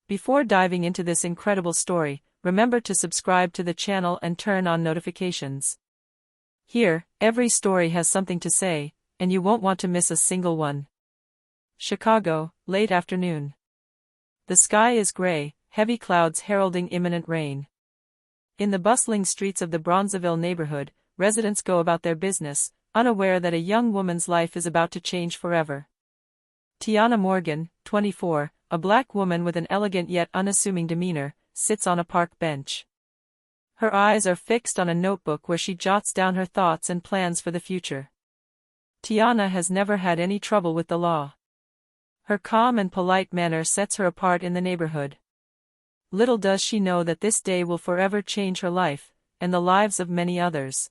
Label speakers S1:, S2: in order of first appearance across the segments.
S1: Before diving into this incredible story, remember to subscribe to the channel and turn on notifications. Here, every story has something to say, and you won't want to miss a single one. Chicago, late afternoon. The sky is gray, heavy clouds heralding imminent rain. In the bustling streets of the Bronzeville neighborhood, residents go about their business, unaware that a young woman's life is about to change forever. Tiana Morgan, 24, a black woman with an elegant yet unassuming demeanor, sits on a park bench. Her eyes are fixed on a notebook where she jots down her thoughts and plans for the future. Tiana has never had any trouble with the law. Her calm and polite manner sets her apart in the neighborhood. Little does she know that this day will forever change her life, and the lives of many others.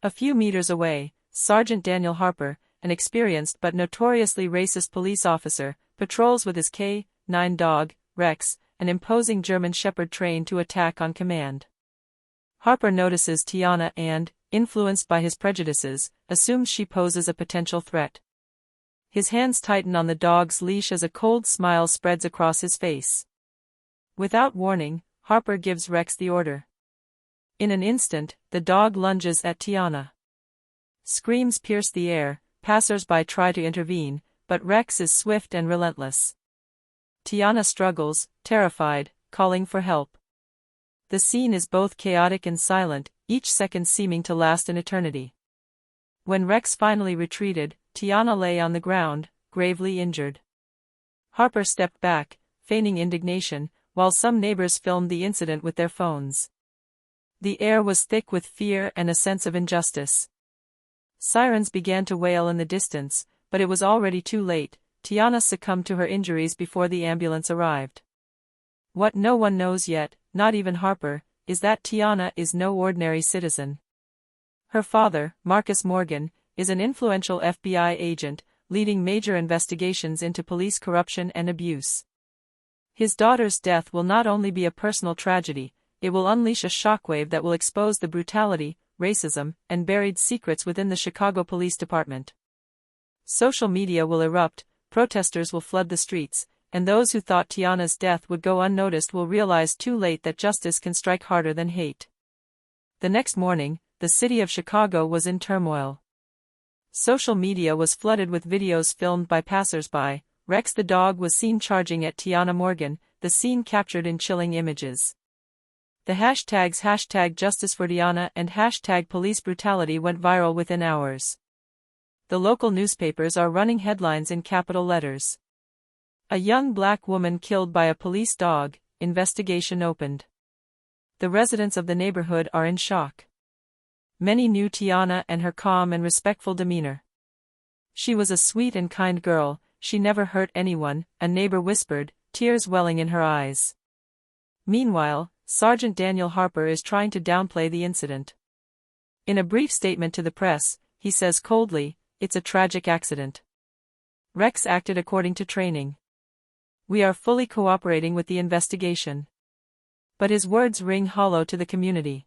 S1: A few meters away, Sergeant Daniel Harper, an experienced but notoriously racist police officer, patrols with his K-9 dog, Rex, an imposing German Shepherd trained to attack on command. Harper notices Tiana and, influenced by his prejudices, assumes she poses a potential threat. His hands tighten on the dog's leash as a cold smile spreads across his face. Without warning, Harper gives Rex the order. In an instant, the dog lunges at Tiana. Screams pierce the air, passers-by try to intervene, but Rex is swift and relentless. Tiana struggles, terrified, calling for help. The scene is both chaotic and silent, each second seeming to last an eternity. When Rex finally retreated, Tiana lay on the ground, gravely injured. Harper stepped back, feigning indignation, while some neighbors filmed the incident with their phones. The air was thick with fear and a sense of injustice. Sirens began to wail in the distance, but it was already too late. Tiana succumbed to her injuries before the ambulance arrived. What no one knows yet, not even Harper, is that Tiana is no ordinary citizen. Her father, Marcus Morgan, is an influential FBI agent, leading major investigations into police corruption and abuse. His daughter's death will not only be a personal tragedy, it will unleash a shockwave that will expose the brutality, racism, and buried secrets within the Chicago Police Department. Social media will erupt, protesters will flood the streets, and those who thought Tiana's death would go unnoticed will realize too late that justice can strike harder than hate. The next morning, the city of Chicago was in turmoil. Social media was flooded with videos filmed by passers-by. Rex the dog was seen charging at Tiana Morgan, the scene captured in chilling images. The hashtags #JusticeForTiana and #PoliceBrutality went viral within hours. The local newspapers are running headlines in capital letters. A young black woman killed by a police dog, investigation opened. The residents of the neighborhood are in shock. Many knew Tiana and her calm and respectful demeanor. She was a sweet and kind girl, she never hurt anyone, a neighbor whispered, tears welling in her eyes. Meanwhile, Sergeant Daniel Harper is trying to downplay the incident. In a brief statement to the press, he says coldly, "It's a tragic accident. Rex acted according to training. We are fully cooperating with the investigation." But his words ring hollow to the community.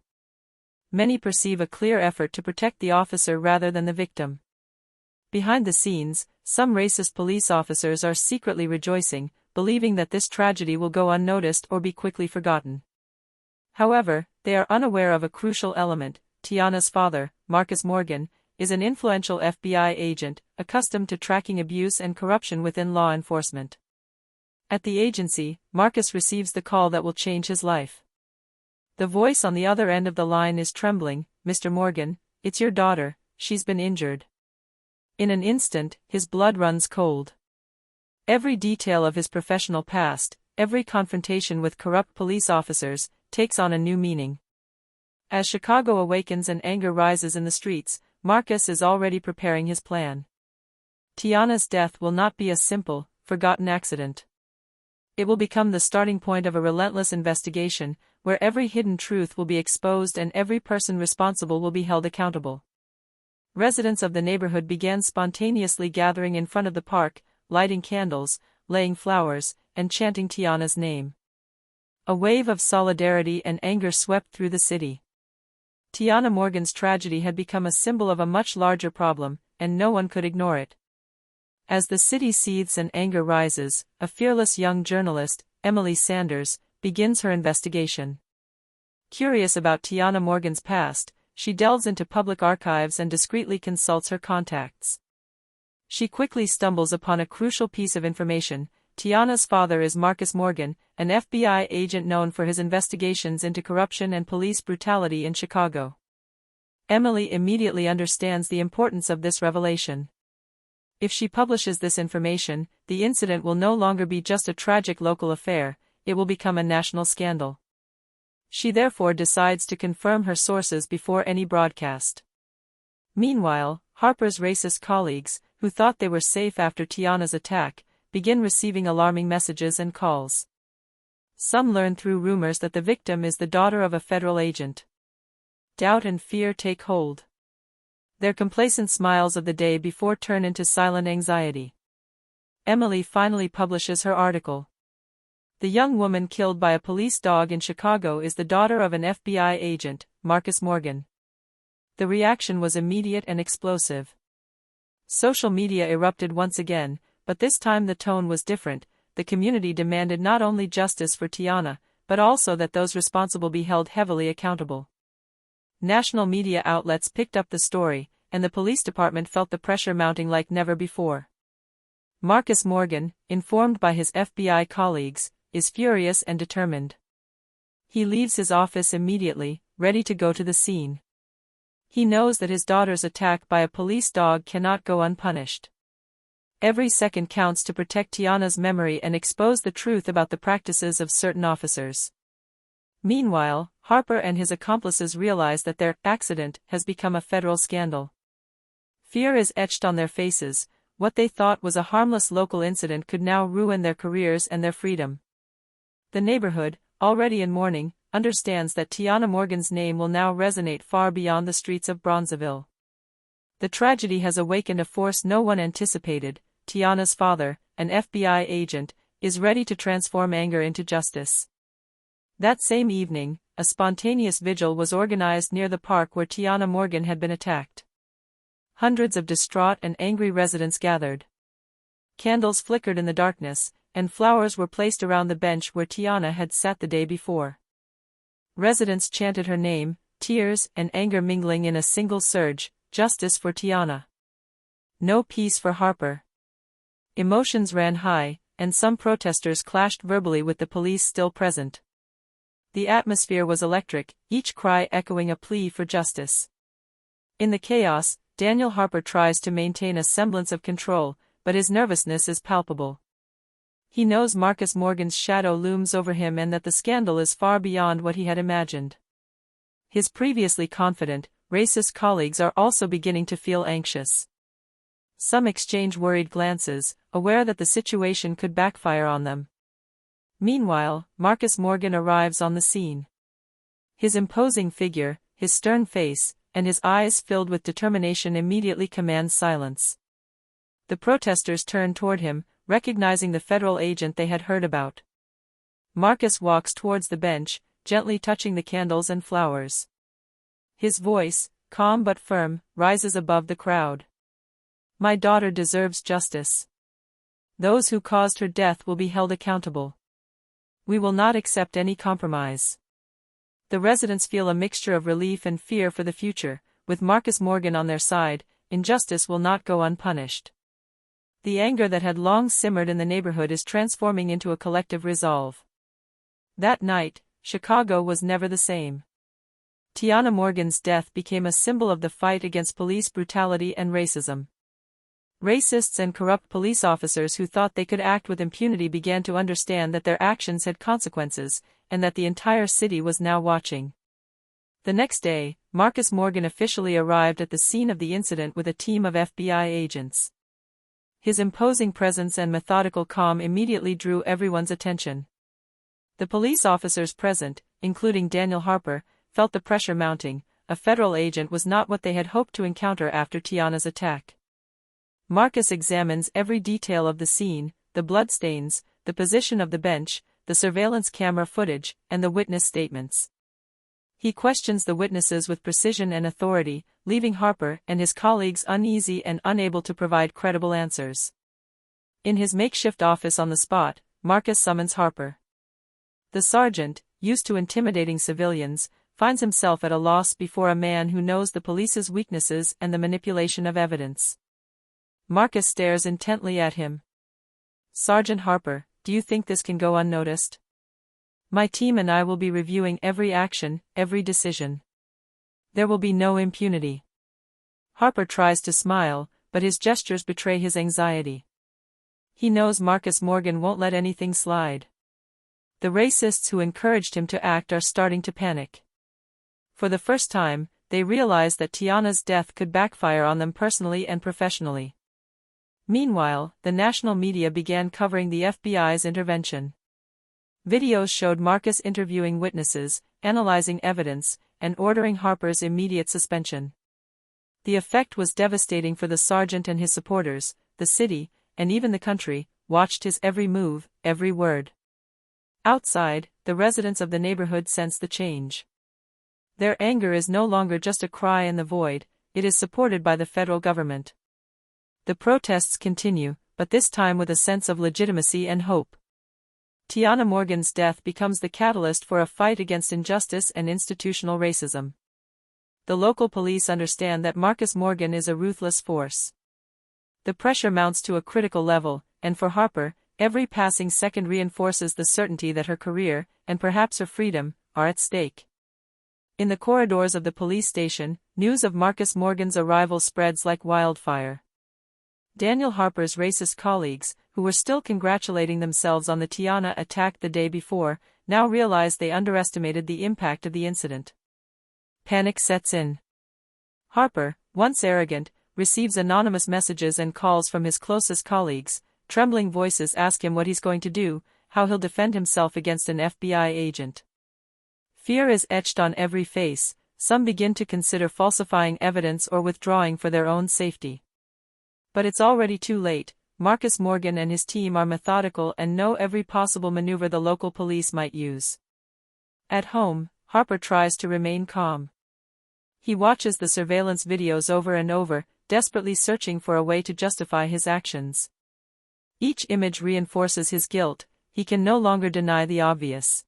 S1: Many perceive a clear effort to protect the officer rather than the victim. Behind the scenes, some racist police officers are secretly rejoicing, believing that this tragedy will go unnoticed or be quickly forgotten. However, they are unaware of a crucial element. Tiana's father, Marcus Morgan, is an influential FBI agent, accustomed to tracking abuse and corruption within law enforcement. At the agency, Marcus receives the call that will change his life. The voice on the other end of the line is trembling, "Mr. Morgan, it's your daughter, she's been injured." In an instant, his blood runs cold. Every detail of his professional past, every confrontation with corrupt police officers, takes on a new meaning. As Chicago awakens and anger rises in the streets, Marcus is already preparing his plan. Tiana's death will not be a simple, forgotten accident. It will become the starting point of a relentless investigation, where every hidden truth will be exposed and every person responsible will be held accountable. Residents of the neighborhood began spontaneously gathering in front of the park, lighting candles, laying flowers, and chanting Tiana's name. A wave of solidarity and anger swept through the city. Tiana Morgan's tragedy had become a symbol of a much larger problem, and no one could ignore it. As the city seethes and anger rises, a fearless young journalist, Emily Sanders, begins her investigation. Curious about Tiana Morgan's past, she delves into public archives and discreetly consults her contacts. She quickly stumbles upon a crucial piece of information. Tiana's father is Marcus Morgan, an FBI agent known for his investigations into corruption and police brutality in Chicago. Emily immediately understands the importance of this revelation. If she publishes this information, the incident will no longer be just a tragic local affair, it will become a national scandal. She therefore decides to confirm her sources before any broadcast. Meanwhile, Harper's racist colleagues, who thought they were safe after Tiana's attack, begin receiving alarming messages and calls. Some learn through rumors that the victim is the daughter of a federal agent. Doubt and fear take hold. Their complacent smiles of the day before turn into silent anxiety. Emily finally publishes her article. The young woman killed by a police dog in Chicago is the daughter of an FBI agent, Marcus Morgan. The reaction was immediate and explosive. Social media erupted once again, but this time the tone was different. The community demanded not only justice for Tiana, but also that those responsible be held heavily accountable. National media outlets picked up the story, and the police department felt the pressure mounting like never before. Marcus Morgan, informed by his FBI colleagues, is furious and determined. He leaves his office immediately, ready to go to the scene. He knows that his daughter's attack by a police dog cannot go unpunished. Every second counts to protect Tiana's memory and expose the truth about the practices of certain officers. Meanwhile, Harper and his accomplices realize that their accident has become a federal scandal. Fear is etched on their faces. What they thought was a harmless local incident could now ruin their careers and their freedom. The neighborhood, already in mourning, understands that Tiana Morgan's name will now resonate far beyond the streets of Bronzeville. The tragedy has awakened a force no one anticipated. Tiana's father, an FBI agent, is ready to transform anger into justice. That same evening, a spontaneous vigil was organized near the park where Tiana Morgan had been attacked. Hundreds of distraught and angry residents gathered. Candles flickered in the darkness, and flowers were placed around the bench where Tiana had sat the day before. Residents chanted her name, tears and anger mingling in a single surge: justice for Tiana. No peace for Harper. Emotions ran high, and some protesters clashed verbally with the police still present. The atmosphere was electric, each cry echoing a plea for justice. In the chaos, Daniel Harper tries to maintain a semblance of control, but his nervousness is palpable. He knows Marcus Morgan's shadow looms over him and that the scandal is far beyond what he had imagined. His previously confident, racist colleagues are also beginning to feel anxious. Some exchange worried glances, aware that the situation could backfire on them. Meanwhile, Marcus Morgan arrives on the scene. His imposing figure, his stern face, and his eyes filled with determination immediately command silence. The protesters turn toward him, recognizing the federal agent they had heard about. Marcus walks towards the bench, gently touching the candles and flowers. His voice, calm but firm, rises above the crowd. My daughter deserves justice. Those who caused her death will be held accountable. We will not accept any compromise. The residents feel a mixture of relief and fear for the future. With Marcus Morgan on their side, injustice will not go unpunished. The anger that had long simmered in the neighborhood is transforming into a collective resolve. That night, Chicago was never the same. Tiana Morgan's death became a symbol of the fight against police brutality and racism. Racists and corrupt police officers who thought they could act with impunity began to understand that their actions had consequences, and that the entire city was now watching. The next day, Marcus Morgan officially arrived at the scene of the incident with a team of FBI agents. His imposing presence and methodical calm immediately drew everyone's attention. The police officers present, including Daniel Harper, felt the pressure mounting. A federal agent was not what they had hoped to encounter after Tiana's attack. Marcus examines every detail of the scene: the bloodstains, the position of the bench, the surveillance camera footage, and the witness statements. He questions the witnesses with precision and authority, leaving Harper and his colleagues uneasy and unable to provide credible answers. In his makeshift office on the spot, Marcus summons Harper. The sergeant, used to intimidating civilians, finds himself at a loss before a man who knows the police's weaknesses and the manipulation of evidence. Marcus stares intently at him. "Sergeant Harper, do you think this can go unnoticed? My team and I will be reviewing every action, every decision. There will be no impunity." Harper tries to smile, but his gestures betray his anxiety. He knows Marcus Morgan won't let anything slide. The racists who encouraged him to act are starting to panic. For the first time, they realize that Tiana's death could backfire on them personally and professionally. Meanwhile, the national media began covering the FBI's intervention. Videos showed Marcus interviewing witnesses, analyzing evidence, and ordering Harper's immediate suspension. The effect was devastating for the sergeant and his supporters. The city, and even the country, watched his every move, every word. Outside, the residents of the neighborhood sensed the change. Their anger is no longer just a cry in the void, it is supported by the federal government. The protests continue, but this time with a sense of legitimacy and hope. Tiana Morgan's death becomes the catalyst for a fight against injustice and institutional racism. The local police understand that Marcus Morgan is a ruthless force. The pressure mounts to a critical level, and for Harper, every passing second reinforces the certainty that her career, and perhaps her freedom, are at stake. In the corridors of the police station, news of Marcus Morgan's arrival spreads like wildfire. Daniel Harper's racist colleagues, who were still congratulating themselves on the Tiana attack the day before, now realize they underestimated the impact of the incident. Panic sets in. Harper, once arrogant, receives anonymous messages and calls from his closest colleagues. Trembling voices ask him what he's going to do, how he'll defend himself against an FBI agent. Fear is etched on every face. Some begin to consider falsifying evidence or withdrawing for their own safety. But it's already too late. Marcus Morgan and his team are methodical and know every possible maneuver the local police might use. At home, Harper tries to remain calm. He watches the surveillance videos over and over, desperately searching for a way to justify his actions. Each image reinforces his guilt. He can no longer deny the obvious.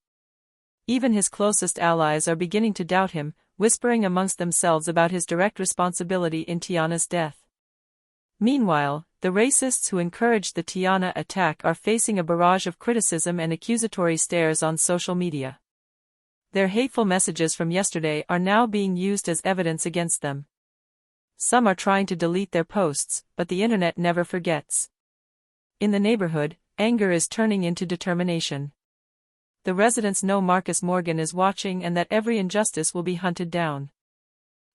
S1: Even his closest allies are beginning to doubt him, whispering amongst themselves about his direct responsibility in Tiana's death. Meanwhile, the racists who encouraged the Tiana attack are facing a barrage of criticism and accusatory stares on social media. Their hateful messages from yesterday are now being used as evidence against them. Some are trying to delete their posts, but the internet never forgets. In the neighborhood, anger is turning into determination. The residents know Marcus Morgan is watching and that every injustice will be hunted down.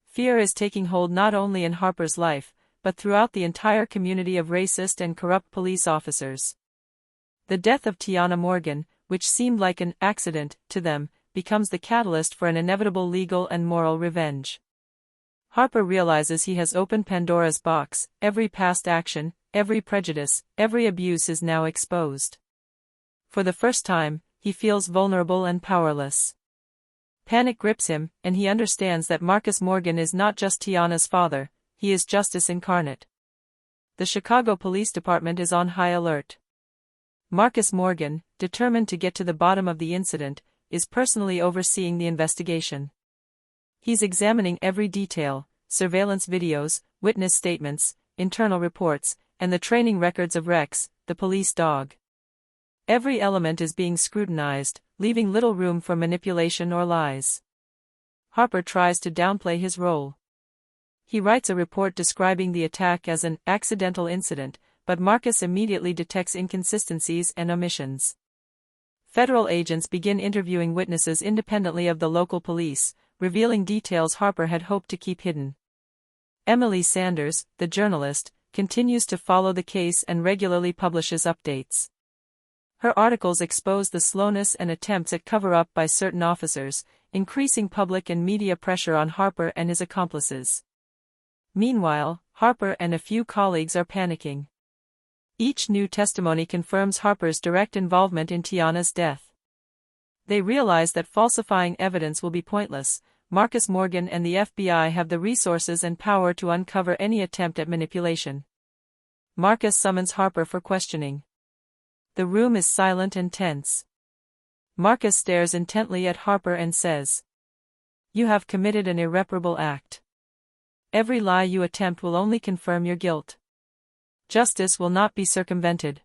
S1: Fear is taking hold not only in Harper's life, but throughout the entire community of racist and corrupt police officers. The death of Tiana Morgan, which seemed like an accident to them, becomes the catalyst for an inevitable legal and moral revenge. Harper realizes he has opened Pandora's box. Every past action, every prejudice, every abuse is now exposed. For the first time, he feels vulnerable and powerless. Panic grips him, and he understands that Marcus Morgan is not just Tiana's father, he is justice incarnate. The Chicago Police Department is on high alert. Marcus Morgan, determined to get to the bottom of the incident, is personally overseeing the investigation. He's examining every detail: surveillance videos, witness statements, internal reports, and the training records of Rex, the police dog. Every element is being scrutinized, leaving little room for manipulation or lies. Harper tries to downplay his role. He writes a report describing the attack as an accidental incident, but Marcus immediately detects inconsistencies and omissions. Federal agents begin interviewing witnesses independently of the local police, revealing details Harper had hoped to keep hidden. Emily Sanders, the journalist, continues to follow the case and regularly publishes updates. Her articles expose the slowness and attempts at cover-up by certain officers, increasing public and media pressure on Harper and his accomplices. Meanwhile, Harper and a few colleagues are panicking. Each new testimony confirms Harper's direct involvement in Tiana's death. They realize that falsifying evidence will be pointless. Marcus Morgan and the FBI have the resources and power to uncover any attempt at manipulation. Marcus summons Harper for questioning. The room is silent and tense. Marcus stares intently at Harper and says, "You have committed an irreparable act. Every lie you attempt will only confirm your guilt. Justice will not be circumvented."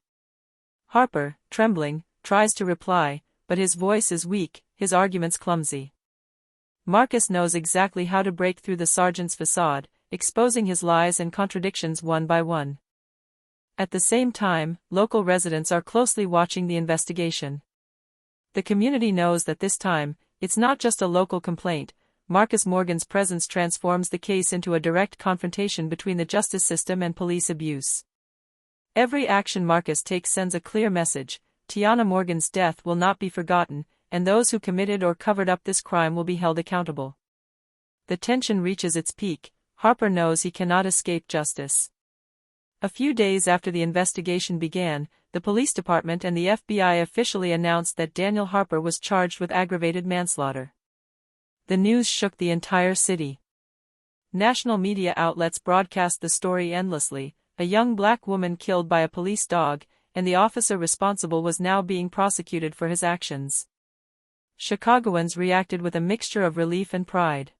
S1: Harper, trembling, tries to reply, but his voice is weak, his arguments clumsy. Marcus knows exactly how to break through the sergeant's facade, exposing his lies and contradictions one by one. At the same time, local residents are closely watching the investigation. The community knows that this time, it's not just a local complaint. Marcus Morgan's presence transforms the case into a direct confrontation between the justice system and police abuse. Every action Marcus takes sends a clear message: Tiana Morgan's death will not be forgotten, and those who committed or covered up this crime will be held accountable. The tension reaches its peak. Harper knows he cannot escape justice. A few days after the investigation began, the police department and the FBI officially announced that Daniel Harper was charged with aggravated manslaughter. The news shook the entire city. National media outlets broadcast the story endlessly: a young black woman killed by a police dog, and the officer responsible was now being prosecuted for his actions. Chicagoans reacted with a mixture of relief and pride.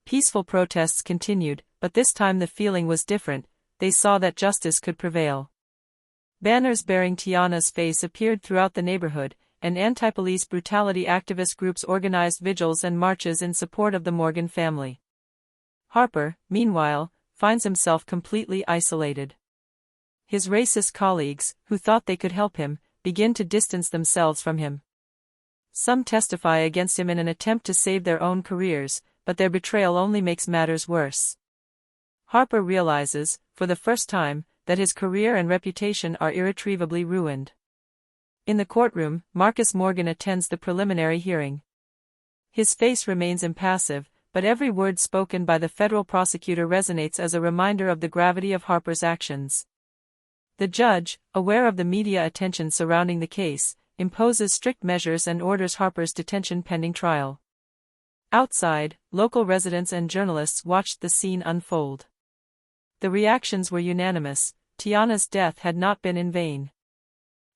S1: Peaceful protests continued, but this time the feeling was different. They saw that justice could prevail. Banners bearing Tiana's face appeared throughout the neighborhood, and anti-police brutality activist groups organized vigils and marches in support of the Morgan family. Harper, meanwhile, finds himself completely isolated. His racist colleagues, who thought they could help him, begin to distance themselves from him. Some testify against him in an attempt to save their own careers, but their betrayal only makes matters worse. Harper realizes, for the first time, that his career and reputation are irretrievably ruined. In the courtroom, Marcus Morgan attends the preliminary hearing. His face remains impassive, but every word spoken by the federal prosecutor resonates as a reminder of the gravity of Harper's actions. The judge, aware of the media attention surrounding the case, imposes strict measures and orders Harper's detention pending trial. Outside, local residents and journalists watched the scene unfold. The reactions were unanimous: Tiana's death had not been in vain.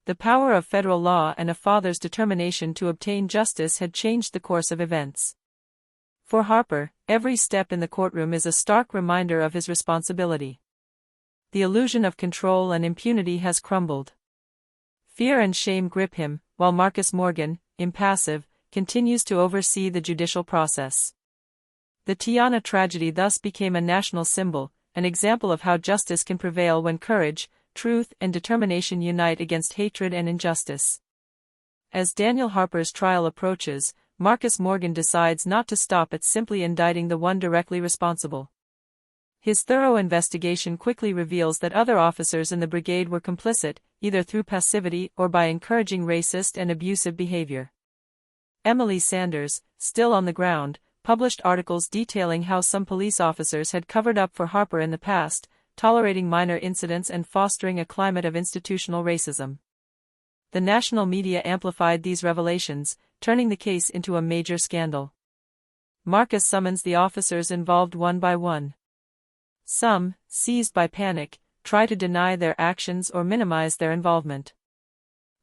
S1: The power of federal law and a father's determination to obtain justice had changed the course of events. For Harper, every step in the courtroom is a stark reminder of his responsibility. The illusion of control and impunity has crumbled. Fear and shame grip him, while Marcus Morgan, impassive, continues to oversee the judicial process. The Tiana tragedy thus became a national symbol, an example of how justice can prevail when courage, truth, and determination unite against hatred and injustice. As Daniel Harper's trial approaches, Marcus Morgan decides not to stop at simply indicting the one directly responsible. His thorough investigation quickly reveals that other officers in the brigade were complicit, either through passivity or by encouraging racist and abusive behavior. Emily Sanders, still on the ground, published articles detailing how some police officers had covered up for Harper in the past, tolerating minor incidents and fostering a climate of institutional racism. The national media amplified these revelations, turning the case into a major scandal. Marcus summons the officers involved one by one. Some, seized by panic, try to deny their actions or minimize their involvement.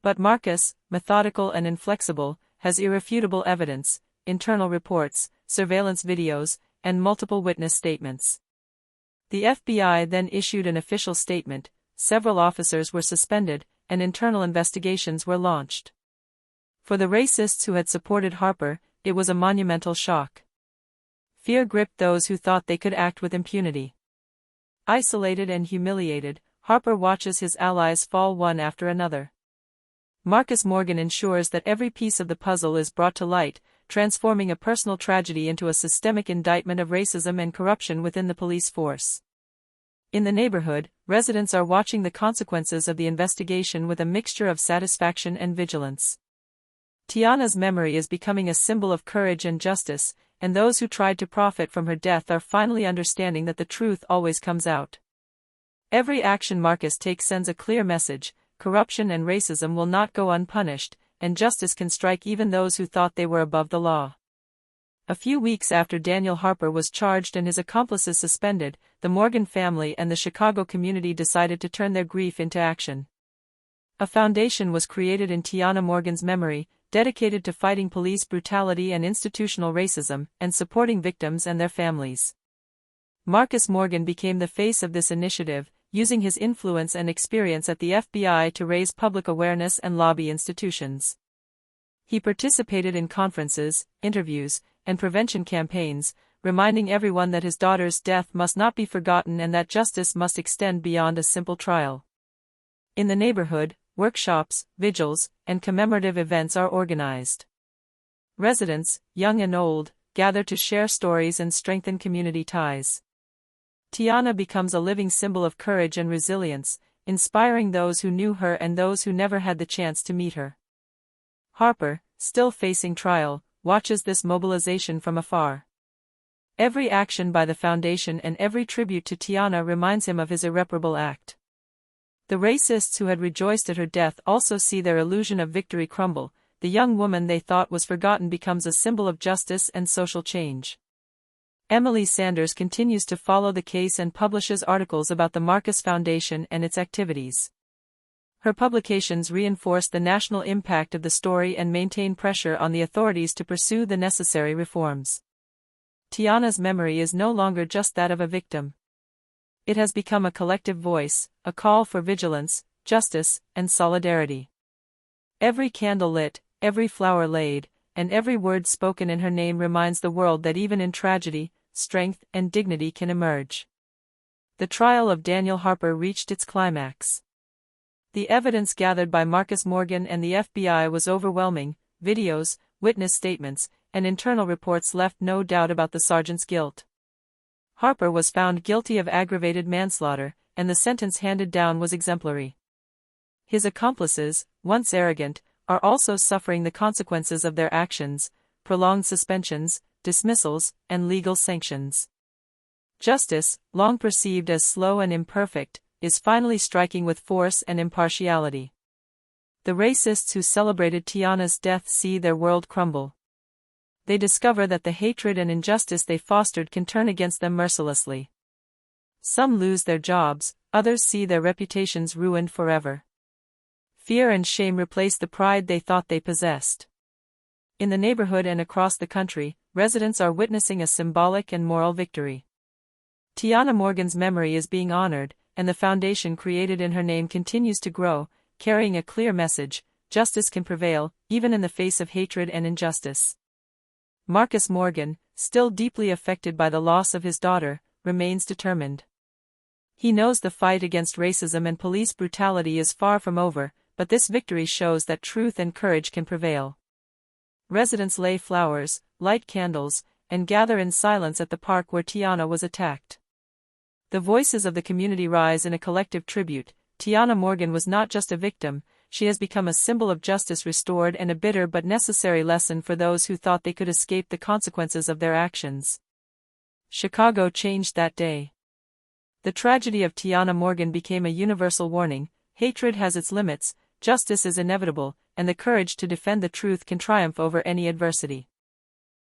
S1: But Marcus, methodical and inflexible, has irrefutable evidence: internal reports, surveillance videos, and multiple witness statements. The FBI then issued an official statement: several officers were suspended, and internal investigations were launched. For the racists who had supported Harper, it was a monumental shock. Fear gripped those who thought they could act with impunity. Isolated and humiliated, Harper watches his allies fall one after another. Marcus Morgan ensures that every piece of the puzzle is brought to light, transforming a personal tragedy into a systemic indictment of racism and corruption within the police force. In the neighborhood, residents are watching the consequences of the investigation with a mixture of satisfaction and vigilance. Tiana's memory is becoming a symbol of courage and justice, and those who tried to profit from her death are finally understanding that the truth always comes out. Every action Marcus takes sends a clear message: corruption and racism will not go unpunished, and justice can strike even those who thought they were above the law. A few weeks after Daniel Harper was charged and his accomplices suspended, the Morgan family and the Chicago community decided to turn their grief into action. A foundation was created in Tiana Morgan's memory, dedicated to fighting police brutality and institutional racism, and supporting victims and their families. Marcus Morgan became the face of this initiative, using his influence and experience at the FBI to raise public awareness and lobby institutions. He participated in conferences, interviews, and prevention campaigns, reminding everyone that his daughter's death must not be forgotten and that justice must extend beyond a simple trial. In the neighborhood, workshops, vigils, and commemorative events are organized. Residents, young and old, gather to share stories and strengthen community ties. Tiana becomes a living symbol of courage and resilience, inspiring those who knew her and those who never had the chance to meet her. Harper, still facing trial, watches this mobilization from afar. Every action by the foundation and every tribute to Tiana reminds him of his irreparable act. The racists who had rejoiced at her death also see their illusion of victory crumble. The young woman they thought was forgotten becomes a symbol of justice and social change. Emily Sanders continues to follow the case and publishes articles about the Marcus Foundation and its activities. Her publications reinforce the national impact of the story and maintain pressure on the authorities to pursue the necessary reforms. Tiana's memory is no longer just that of a victim. It has become a collective voice, a call for vigilance, justice, and solidarity. Every candle lit, every flower laid, and every word spoken in her name reminds the world that even in tragedy, strength and dignity can emerge. The trial of Daniel Harper reached its climax. The evidence gathered by Marcus Morgan and the FBI was overwhelming. Videos, witness statements, and internal reports left no doubt about the sergeant's guilt. Harper was found guilty of aggravated manslaughter, and the sentence handed down was exemplary. His accomplices, once arrogant, are also suffering the consequences of their actions: prolonged suspensions, dismissals, and legal sanctions. Justice, long perceived as slow and imperfect, is finally striking with force and impartiality. The racists who celebrated Tiana's death see their world crumble. They discover that the hatred and injustice they fostered can turn against them mercilessly. Some lose their jobs, others see their reputations ruined forever. Fear and shame replace the pride they thought they possessed. In the neighborhood and across the country, residents are witnessing a symbolic and moral victory. Tiana Morgan's memory is being honored, and the foundation created in her name continues to grow, carrying a clear message: justice can prevail, even in the face of hatred and injustice. Marcus Morgan, still deeply affected by the loss of his daughter, remains determined. He knows the fight against racism and police brutality is far from over, but this victory shows that truth and courage can prevail. Residents lay flowers, light candles, and gather in silence at the park where Tiana was attacked. The voices of the community rise in a collective tribute. Tiana Morgan was not just a victim, she has become a symbol of justice restored and a bitter but necessary lesson for those who thought they could escape the consequences of their actions. Chicago changed that day. The tragedy of Tiana Morgan became a universal warning: hatred has its limits, justice is inevitable, and the courage to defend the truth can triumph over any adversity.